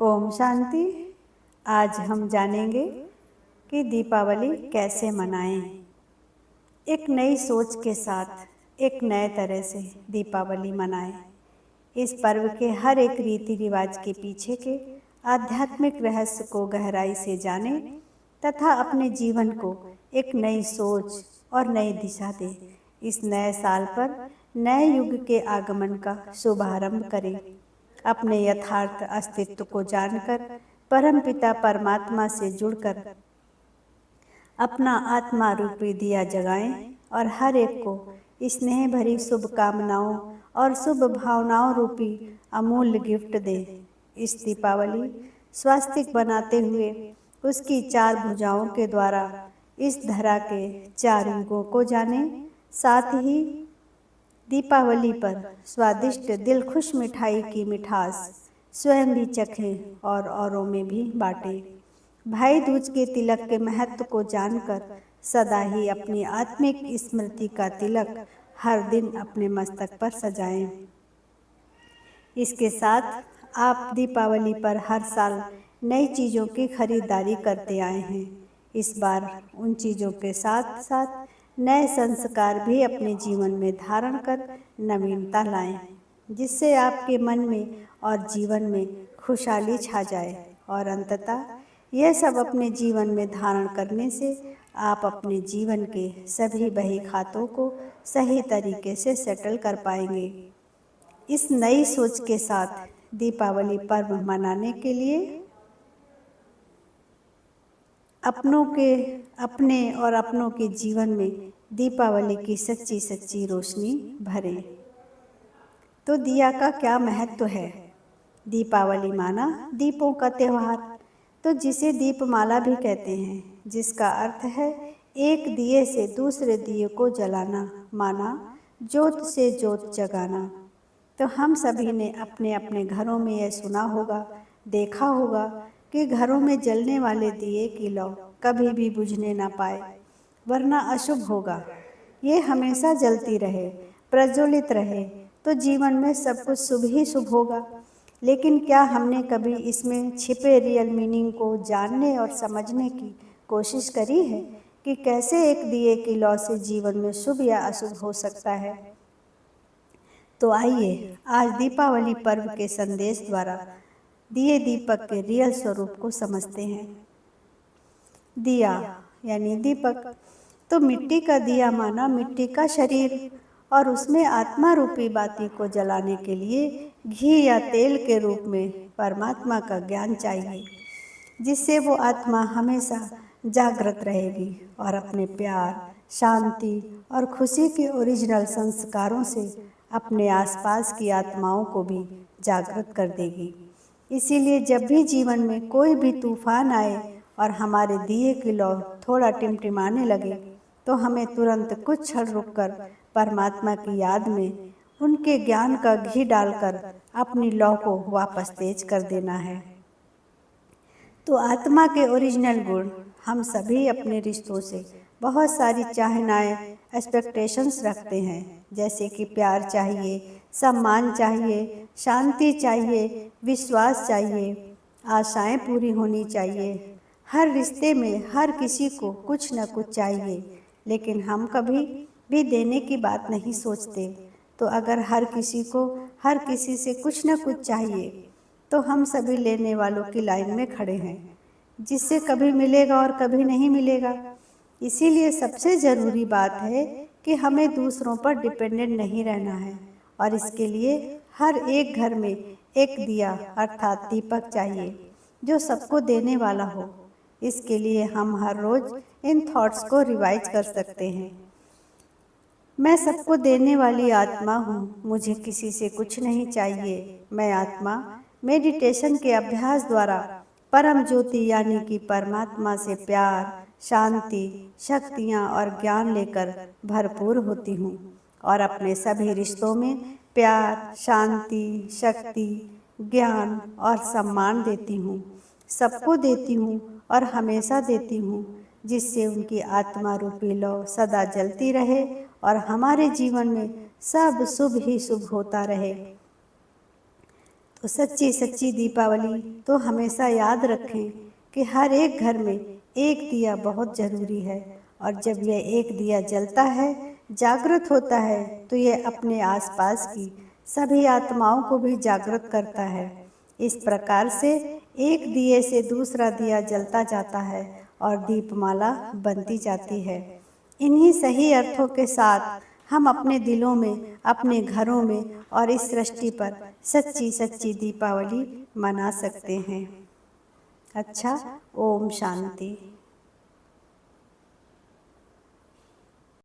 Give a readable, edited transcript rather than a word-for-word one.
ओम शांति। आज हम जानेंगे कि दीपावली कैसे मनाएं। एक नई सोच के साथ एक नए तरह से दीपावली मनाएं। इस पर्व के हर एक रीति रिवाज के पीछे के आध्यात्मिक रहस्य को गहराई से जानें तथा अपने जीवन को एक नई सोच और नई दिशा दें। इस नए साल पर नए युग के आगमन का शुभारंभ करें। अपने यथार्थ अस्तित्व को जानकर परमपिता परमात्मा से जुड़कर अपना आत्मा रूपी दिया जगाएं और हर एक को स्नेह भरी शुभकामनाओं और शुभ भावनाओं रूपी अमूल्य गिफ्ट दें। इस दीपावली स्वास्तिक बनाते हुए उसकी चार भुजाओं के द्वारा इस धरा के चार युगों को जानें। साथ ही दीपावली पर स्वादिष्ट दिल खुश मिठाई की मिठास स्वयं भी चखें और औरों में भी बांटें। भाई दूज के तिलक के महत्व को जानकर सदा ही अपनी आत्मिक स्मृति का तिलक हर दिन अपने मस्तक पर सजाएं। इसके साथ आप दीपावली पर हर साल नई चीज़ों की खरीदारी करते आए हैं। इस बार उन चीज़ों के साथ साथ नए संस्कार भी अपने जीवन में धारण कर नवीनता लाएं, जिससे आपके मन में और जीवन में खुशहाली छा जाए। और अंततः यह सब अपने जीवन में धारण करने से आप अपने जीवन के सभी बही खातों को सही तरीके से सेटल कर पाएंगे। इस नई सोच के साथ दीपावली पर्व मनाने के लिए अपनों के जीवन में दीपावली की सच्ची सच्ची रोशनी भरें। तो दिया का क्या महत्व है? दीपावली माना दीपों का त्यौहार, तो जिसे दीपमाला भी कहते हैं, जिसका अर्थ है एक दिए से दूसरे दिए को जलाना, माना ज्योत से ज्योत जगाना। तो हम सभी ने अपने अपने घरों में यह सुना होगा, देखा होगा कि घरों में जलने वाले दिए की लौ कभी भी बुझने ना पाए, वरना अशुभ होगा। ये हमेशा जलती रहे, प्रज्वलित रहे, तो जीवन में सब कुछ शुभ ही शुभ होगा। लेकिन क्या हमने कभी इसमें छिपे रियल मीनिंग को जानने और समझने की कोशिश करी है कि कैसे एक दिए की लौ से जीवन में शुभ या अशुभ हो सकता है? तो आइए आज दीपावली पर्व के संदेश द्वारा दिए दीपक के रियल स्वरूप को समझते हैं। दिया यानी दीपक, तो मिट्टी का दिया माना मिट्टी का शरीर, और उसमें आत्मा रूपी बाती को जलाने के लिए घी या तेल के रूप में परमात्मा का ज्ञान चाहिए, जिससे वो आत्मा हमेशा जागृत रहेगी और अपने प्यार, शांति और खुशी के ओरिजिनल संस्कारों से अपने आसपास की आत्माओं को भी जागृत कर देगी। इसीलिए जब भी जीवन में कोई भी तूफान आए और हमारे दिए की लौ थोड़ा टिमटिमाने लगे, तो हमें तुरंत कुछ क्षण रुककर परमात्मा की याद में उनके ज्ञान का घी डालकर अपनी लौ को वापस तेज कर देना है। तो आत्मा के ओरिजिनल गुण हम सभी अपने रिश्तों से बहुत सारी चाहनाएं, एक्सपेक्टेशंस रखते हैं, जैसे कि प्यार चाहिए, सम्मान चाहिए, शांति चाहिए, विश्वास चाहिए, आशाएं पूरी होनी चाहिए। हर रिश्ते में हर किसी को कुछ न कुछ चाहिए, लेकिन हम कभी भी देने की बात नहीं सोचते। तो अगर हर किसी को हर किसी से कुछ न कुछ चाहिए, तो हम सभी लेने वालों की लाइन में खड़े हैं, जिससे कभी मिलेगा और कभी नहीं मिलेगा। इसीलिए सबसे ज़रूरी बात है कि हमें दूसरों पर डिपेंडेंट नहीं रहना है, और इसके लिए हर एक घर में एक दिया अर्थात दीपक चाहिए, जो सबको देने वाला हो। इसके लिए हम हर रोज़ इन थॉट्स को रिवाइज कर सकते हैं। मैं सबको देने वाली आत्मा हूँ, मुझे किसी से कुछ नहीं चाहिए। मैं आत्मा मेडिटेशन के अभ्यास द्वारा परम ज्योति यानी कि परमात्मा से प्यार, शांति, शक्तियाँ और ज्ञान लेकर भरपूर होती हूँ, और अपने सभी रिश्तों में प्यार, शांति, शक्ति, ज्ञान और सम्मान देती हूँ। सबको देती हूँ और हमेशा देती हूँ, जिससे उनकी आत्मा रूपी लौ सदा जलती रहे और हमारे जीवन में सब शुभ ही शुभ होता रहे। तो सच्ची सच्ची दीपावली तो हमेशा याद रखें कि हर एक घर में एक दिया बहुत ज़रूरी है, और जब यह एक दिया जलता है, जागृत होता है, तो यह अपने आसपास की सभी आत्माओं को भी जागृत करता है। इस प्रकार से एक दिए से दूसरा दिया जलता जाता है और दीपमाला बनती जाती है। इन्हीं सही अर्थों के साथ हम अपने दिलों में, अपने घरों में और इस सृष्टि पर सच्ची सच्ची दीपावली मना सकते हैं। अच्छा, ओम शांति।